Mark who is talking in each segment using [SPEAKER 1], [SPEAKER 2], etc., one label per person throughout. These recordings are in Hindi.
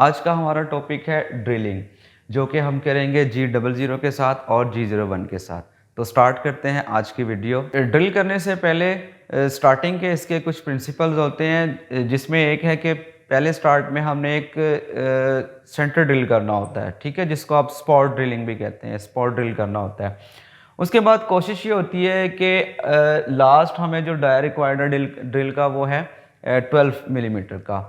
[SPEAKER 1] आज का हमारा टॉपिक है ड्रिलिंग, जो कि हम करेंगे G00 के साथ और G01 के साथ। तो स्टार्ट करते हैं आज की वीडियो। ड्रिल करने से पहले स्टार्टिंग के इसके कुछ प्रिंसिपल्स होते हैं, जिसमें एक है कि पहले स्टार्ट में हमने एक सेंटर ड्रिल करना होता है, ठीक है, जिसको आप स्पॉट ड्रिलिंग भी कहते हैं। स्पॉट ड्रिल करना होता है। उसके बाद कोशिश ये होती है कि लास्ट हमें जो डाया रिक्वायर्ड ड्रिल का वो है 12 मिलीमीटर का।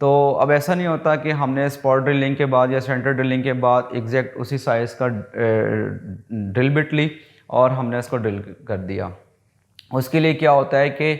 [SPEAKER 1] तो अब ऐसा नहीं होता कि हमने स्पॉट ड्रिलिंग के बाद या सेंटर ड्रिलिंग के बाद एग्जैक्ट उसी साइज़ का ड्रिल बिट ली और हमने इसको ड्रिल कर दिया। उसके लिए क्या होता है कि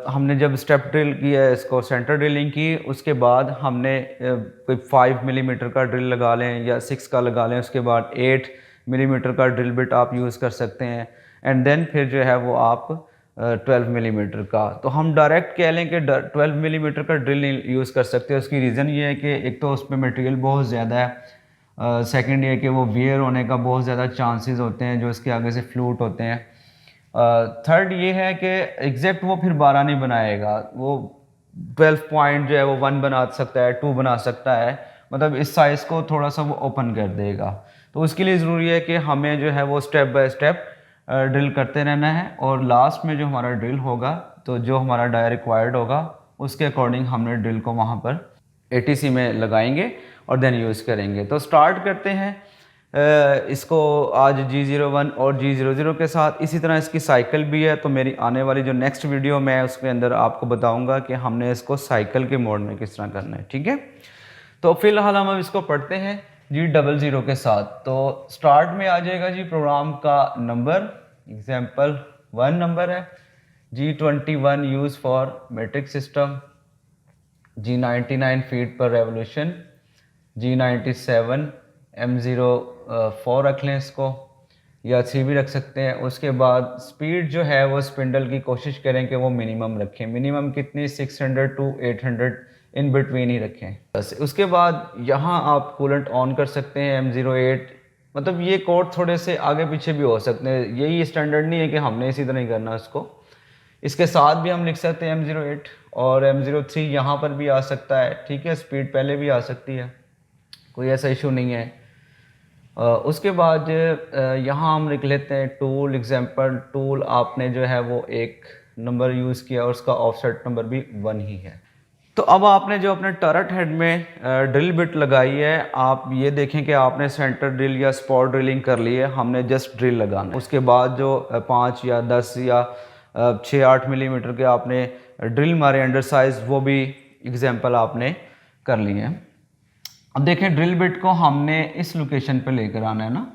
[SPEAKER 1] हमने जब स्टेप ड्रिल किया, इसको सेंटर ड्रिलिंग की, उसके बाद हमने कोई 5 मिलीमीटर का ड्रिल लगा लें या 6 का लगा लें, उसके बाद 8 मिलीमीटर का ड्रिल बिट आप यूज़ कर सकते हैं, एंड देन फिर जो है वो आप 12 मिलीमीटर का। तो हम डायरेक्ट कह लें कि 12 मिलीमीटर का ड्रिल यूज़ कर सकते हैं। उसकी रीज़न ये है कि एक तो उस पर मटेरियल बहुत ज़्यादा है, सेकंड ये कि वो वियर होने का बहुत ज़्यादा चांसेस होते हैं जो इसके आगे से फ्लूट होते हैं। थर्ड ये है कि एग्जैक्ट वो फिर 12 नहीं बनाएगा, वो 12 पॉइंट जो है वो 1 बना सकता है, 2 बना सकता है, मतलब इस साइज़ को थोड़ा सा वो ओपन कर देगा। तो उसके लिए ज़रूरी है कि हमें जो है वो स्टेप बाय स्टेप ड्रिल करते रहना है, और लास्ट में जो हमारा ड्रिल होगा, तो जो हमारा डाया रिक्वायर्ड होगा उसके अकॉर्डिंग हमने ड्रिल को वहाँ पर ATC में लगाएंगे और देन यूज़ करेंगे। तो स्टार्ट करते हैं इसको आज G01 और G00 के साथ। इसी तरह इसकी साइकिल भी है, तो मेरी आने वाली जो नेक्स्ट वीडियो मैं उसके अंदर आपको बताऊंगा कि हमने इसको साइकिल के मोड में किस तरह करना है, ठीक है। तो फिलहाल हम इसको पढ़ते हैं G00 के साथ। तो स्टार्ट में आ जाएगा जी प्रोग्राम का नंबर, एग्जाम्पल 1 नंबर है, G21 use for matric system, G99 feet पर रेवोल्यूशन, G97 M04 रख लें इसको, या 3 भी रख सकते हैं। उसके बाद स्पीड जो है वो स्पिंडल की कोशिश करें कि वो मिनिमम रखें। मिनिमम कितनी, 600 to 800 इन बिटवीन ही रखें बस। उसके बाद यहाँ आप कूलेंट ऑन कर सकते हैं M08, मतलब ये कोड थोड़े से आगे पीछे भी हो सकते हैं, यही स्टैंडर्ड नहीं है कि हमने इसी तरह ही करना उसको। इसके साथ भी हम लिख सकते हैं M08, और M03 यहाँ पर भी आ सकता है, ठीक है, स्पीड पहले भी आ सकती है, कोई ऐसा इशू नहीं है। उसके बाद यहाँ हम लिख लेते हैं टूल, एग्जाम्पल टूल आपने जो है वो 1 नंबर यूज़ किया और उसका ऑफसेट नंबर भी 1 ही है। तो अब आपने जो अपने टर्रेट हेड में ड्रिल बिट लगाई है, आप ये देखें कि आपने सेंटर ड्रिल या स्पॉट ड्रिलिंग कर ली है, हमने जस्ट ड्रिल लगाना। उसके बाद जो 5 या 10 या 6-8 मिलीमीटर के आपने ड्रिल मारे अंडर साइज, वो भी एग्जाम्पल आपने कर लिए हैं। अब देखें ड्रिल बिट को हमने इस लोकेशन पे लेकर आना है ना,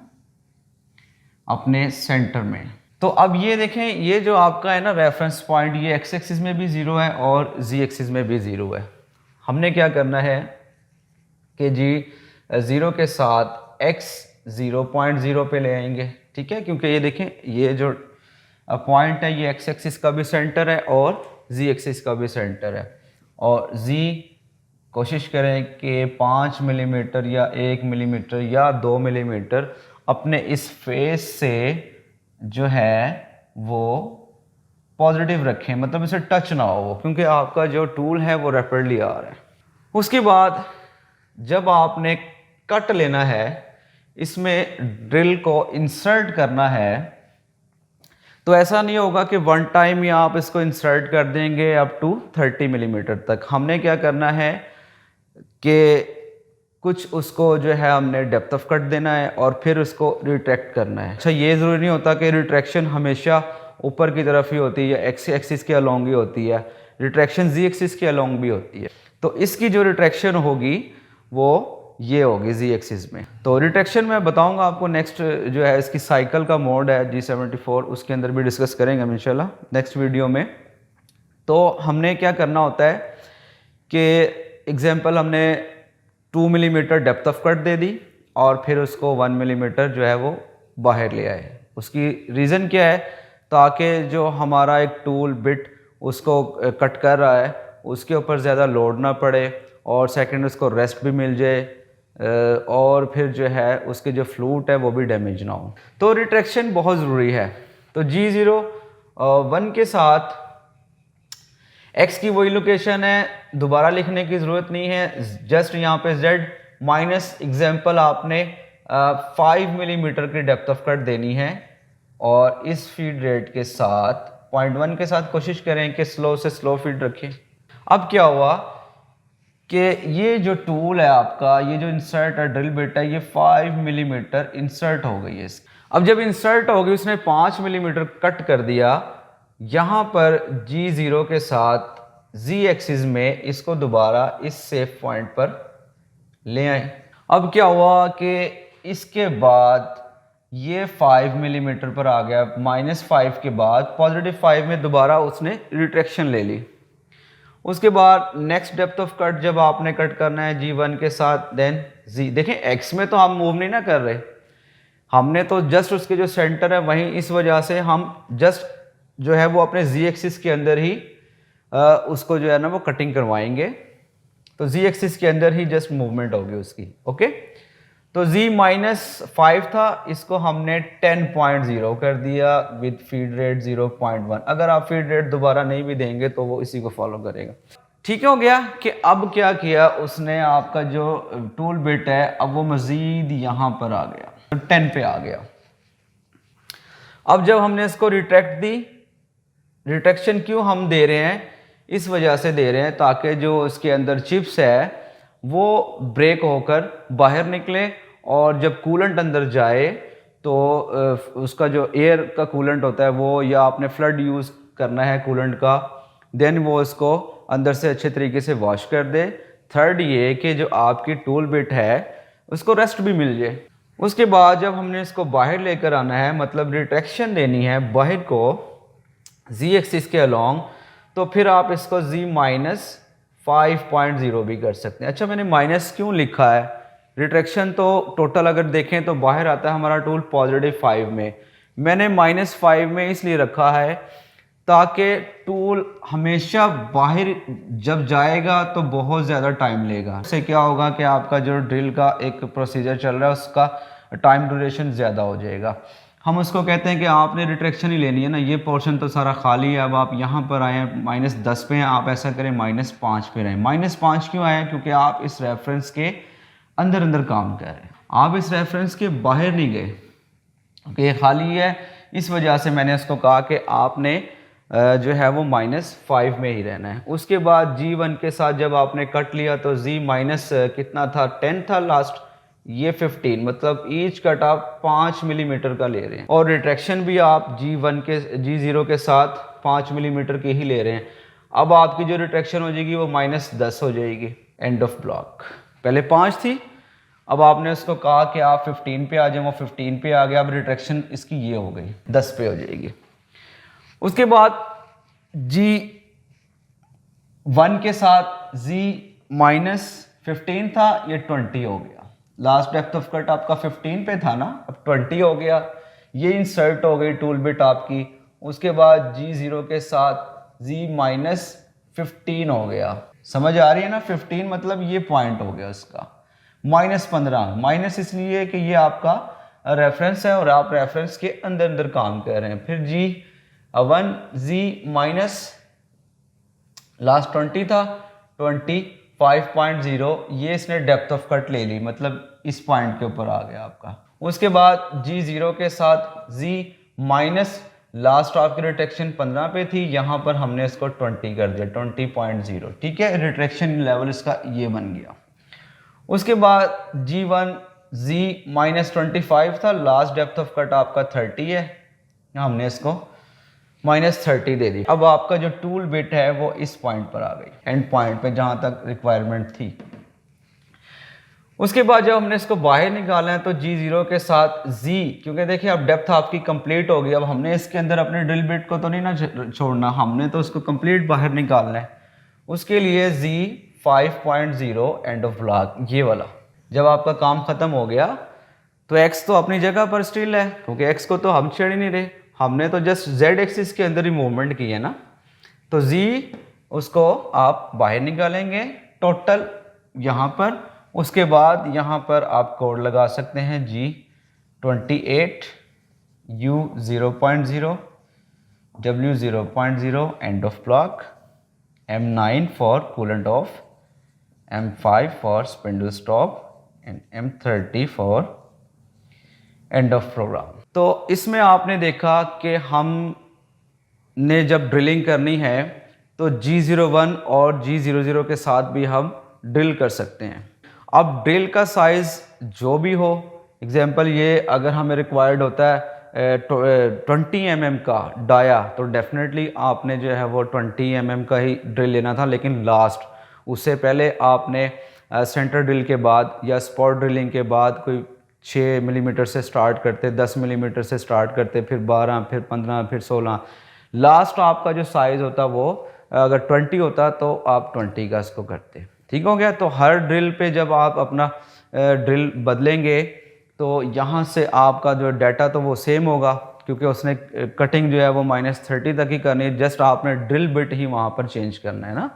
[SPEAKER 1] अपने सेंटर में। तो अब ये देखें, ये जो आपका है ना रेफरेंस पॉइंट, ये एक्स एक्सिस में भी 0 है और जी एक्सिस में भी 0 है। हमने क्या करना है कि G0 के साथ x 0.0 पे ले आएंगे, ठीक है, क्योंकि ये देखें ये जो पॉइंट है ये एक्स एक्सिस का भी सेंटर है और जी एक्सिस का भी सेंटर है। और जी कोशिश करें कि 5 मिलीमीटर या 1 मिलीमीटर या 2 मिलीमीटर अपने इस फेस से जो है वो पॉजिटिव रखें, मतलब इसे टच ना हो, क्योंकि आपका जो टूल है वो रैपिडली आ रहा है। उसके बाद जब आपने कट लेना है, इसमें ड्रिल को इंसर्ट करना है, तो ऐसा नहीं होगा कि 1 टाइम ही आप इसको इंसर्ट कर देंगे अप टू 30 मिलीमीटर तक। हमने क्या करना है कि कुछ उसको जो है हमने डेप्थ ऑफ कट देना है और फिर उसको रिट्रैक्ट करना है। अच्छा, ये ज़रूरी नहीं होता कि रिट्रैक्शन हमेशा ऊपर की तरफ ही होती है, एक्स एक्सिस के अलोंग ही होती है, रिट्रैक्शन जी एक्सिस के अलोंग भी होती है। तो इसकी जो रिट्रैक्शन होगी वो ये होगी जी एक्सिस में। तो रिट्रैक्शन मैं बताऊंगा आपको नेक्स्ट, जो है इसकी साइकिल का मोड है G74, उसके अंदर भी डिस्कस करेंगे हम इंशाल्लाह नेक्स्ट वीडियो में। तो हमने क्या करना होता है कि एग्जाम्पल हमने 2 मिलीमीटर डेप्थ ऑफ कट दे दी और फिर उसको 1 मिलीमीटर जो है वो बाहर ले आए। उसकी रीज़न क्या है, ताकि जो हमारा एक टूल बिट उसको कट कर रहा है उसके ऊपर ज़्यादा लोड ना पड़े, और सेकंड उसको रेस्ट भी मिल जाए, और फिर जो है उसके जो फ्लूट है वो भी डैमेज ना हो। तो रिट्रैक्शन बहुत ज़रूरी है। तो G01 के साथ एक्स की वही लोकेशन है, दोबारा लिखने की ज़रूरत नहीं है, जस्ट यहाँ पे जेड माइनस एग्जाम्पल आपने 5 मिलीमीटर की डेप्थ ऑफ कट देनी है और इस फीड रेट के साथ 0.1 के साथ कोशिश करें कि स्लो से स्लो फीड रखें। अब क्या हुआ कि ये जो टूल है आपका, ये जो इंसर्ट है ड्रिल बिट है, ये 5 मिलीमीटर इंसर्ट हो गई है। अब जब इंसर्ट हो गई उसने 5 मिलीमीटर कट कर दिया, यहाँ पर G0 के साथ Z एक्सिस में इसको दोबारा इस सेफ पॉइंट पर ले आए। अब क्या हुआ कि इसके बाद ये 5 मिलीमीटर पर आ गया, -5 के बाद +5 में दोबारा उसने रिट्रैक्शन ले ली। उसके बाद नेक्स्ट डेप्थ ऑफ कट जब आपने कट करना है G1 के साथ, देन Z। देखें एक्स में तो हम मूव नहीं ना कर रहे, हमने तो जस्ट उसके जो सेंटर है वहीं, इस वजह से हम जस्ट जो है वो अपने Z एक्सिस के अंदर ही उसको जो है ना वो कटिंग करवाएंगे। तो Z एक्सिस के अंदर ही जस्ट मूवमेंट होगी उसकी। ओके, तो Z-5 था, इसको हमने 10.0 कर दिया विद फीड रेट 0.1। अगर आप फीड रेट दोबारा नहीं भी देंगे तो वो इसी को फॉलो करेगा। ठीक हो गया कि अब क्या किया उसने, आपका जो टूल बिट है अब वो मज़ीद यहाँ पर आ गया, 10 पे आ गया। अब जब हमने इसको रिट्रैक्ट दी, रिट्रैक्शन क्यों हम दे रहे हैं, इस वजह से दे रहे हैं ताकि जो इसके अंदर चिप्स है वो ब्रेक होकर बाहर निकले और जब कूलेंट अंदर जाए तो उसका जो एयर का कूलेंट होता है वो, या आपने फ्लड यूज़ करना है कूलेंट का, देन वो इसको अंदर से अच्छे तरीके से वॉश कर दे। थर्ड ये कि जो आपकी टूल बिट है उसको रेस्ट भी मिल जाए। उसके बाद जब हमने इसको बाहर लेकर आना है, मतलब रिट्रैक्शन देनी है बाहर को Z एक्सिस के अलॉन्ग, तो फिर आप इसको Z-5.0 भी कर सकते हैं। अच्छा, मैंने माइनस क्यों लिखा है, रिट्रैक्शन तो टोटल अगर देखें तो बाहर आता है हमारा टूल +5 में, मैंने -5 में इसलिए रखा है ताकि टूल हमेशा बाहर जब जाएगा तो बहुत ज़्यादा टाइम लेगा। इससे क्या होगा कि आपका जो ड्रिल का एक प्रोसीजर चल रहा है उसका टाइम ड्यूरेशन ज़्यादा हो जाएगा। हम उसको कहते हैं कि आपने रिट्रैक्शन ही लेनी है ना, ये पोर्शन तो सारा खाली है, अब आप यहाँ पर आए हैं -10 पे हैं, आप ऐसा करें -5 पे रहें। -5 क्यों आए, क्योंकि आप इस रेफरेंस के अंदर अंदर काम कर रहे हैं, आप इस रेफरेंस के बाहर नहीं गए, क्योंकि ये खाली है। इस वजह से मैंने इसको कहा कि आपने जो है वो -5 में ही रहना है। उसके बाद G1 के साथ जब आपने कट लिया तो Z माइनस कितना था, 10 था लास्ट, ये 15, मतलब ईच कट आप 5 मिलीमीटर का ले रहे हैं और रिट्रैक्शन भी आप G0 के साथ 5 मिलीमीटर की ही ले रहे हैं। अब आपकी जो रिट्रैक्शन हो जाएगी वो -10 हो जाएगी, एंड ऑफ ब्लॉक। पहले 5 थी, अब आपने उसको कहा कि आप 15 पे आ जाए, वो 15 पे आ गया, अब रिट्रैक्शन इसकी ये हो गई 10 पे हो जाएगी। उसके बाद G1 के साथ Z-15 था, ये 20 हो गया। लास्ट डेप्थ ऑफ कट आपका 15 पे था ना, अब 20 हो गया, ये इंसर्ट हो गई टूल बिट आपकी। उसके बाद G0 के साथ Z-15 हो गया, समझ आ रही है ना, 15 मतलब ये पॉइंट हो गया उसका। -15, माइनस इसलिए कि ये आपका रेफरेंस है और आप रेफरेंस के अंदर अंदर काम कर रहे हैं। फिर G1 Z माइनस लास्ट 20 था, 25.0, ये इसने डेप्थ ऑफ कट ले ली, मतलब इस पॉइंट के ऊपर आ गया आपका। उसके बाद G0 के साथ Z माइनस लास्ट आपकी रिट्रैक्शन 15 पे थी, यहाँ पर हमने इसको 20 कर दिया, 20.0, ठीक है, रिट्रैक्शन लेवल इसका ये बन गया। उसके बाद G1 Z-25 था, लास्ट डेप्थ ऑफ कट आपका 30 है, हमने इसको -30 दे दी। अब आपका जो टूल बिट है वो इस पॉइंट पर आ गई, एंड पॉइंट पे जहां तक रिक्वायरमेंट थी। उसके बाद जब हमने इसको बाहर निकालना है तो G0 के साथ Z, क्योंकि देखिए अब डेप्थ आपकी कंप्लीट हो गई, अब हमने इसके अंदर अपने ड्रिल बिट को तो नहीं ना छोड़ना, हमने तो उसको कंप्लीट बाहर निकालना है। उसके लिए Z-5.0 एंड ऑफ ब्लॉक, ये वाला। जब आपका काम खत्म हो गया तो X तो अपनी जगह पर स्टिल है, क्योंकि X को तो हम छेड़ ही नहीं रहे, हमने तो जस्ट Z एक्सिस के अंदर ही मूवमेंट की है ना। तो Z उसको आप बाहर निकालेंगे टोटल यहाँ पर। उसके बाद यहाँ पर आप कोड लगा सकते हैं G28 U 0.0 W 0.0 end of block. M9 for coolant off, M5 for spindle stop and M30 for end of program। तो इसमें आपने देखा कि हम ने जब ड्रिलिंग करनी है तो G01 और G00 के साथ भी हम ड्रिल कर सकते हैं। अब ड्रिल का साइज़ जो भी हो, एग्जांपल ये अगर हमें रिक्वायर्ड होता है 20 mm का डाया, तो डेफिनेटली आपने जो है वो 20 mm का ही ड्रिल लेना था। लेकिन लास्ट उससे पहले आपने सेंटर ड्रिल के बाद या स्पॉट ड्रिलिंग के बाद कोई 6 मिलीमीटर से स्टार्ट करते, 10 मिलीमीटर से स्टार्ट करते, फिर 12, फिर 15, फिर 16, लास्ट आपका जो साइज़ होता वो अगर 20 होता तो आप 20 का इसको करते। ठीक हो गया। तो हर ड्रिल पे जब आप अपना ड्रिल बदलेंगे तो यहाँ से आपका जो डाटा तो वो सेम होगा, क्योंकि उसने कटिंग जो है वो -30 तक ही करनी है, जस्ट आपने ड्रिल बिट ही वहाँ पर चेंज करना है ना।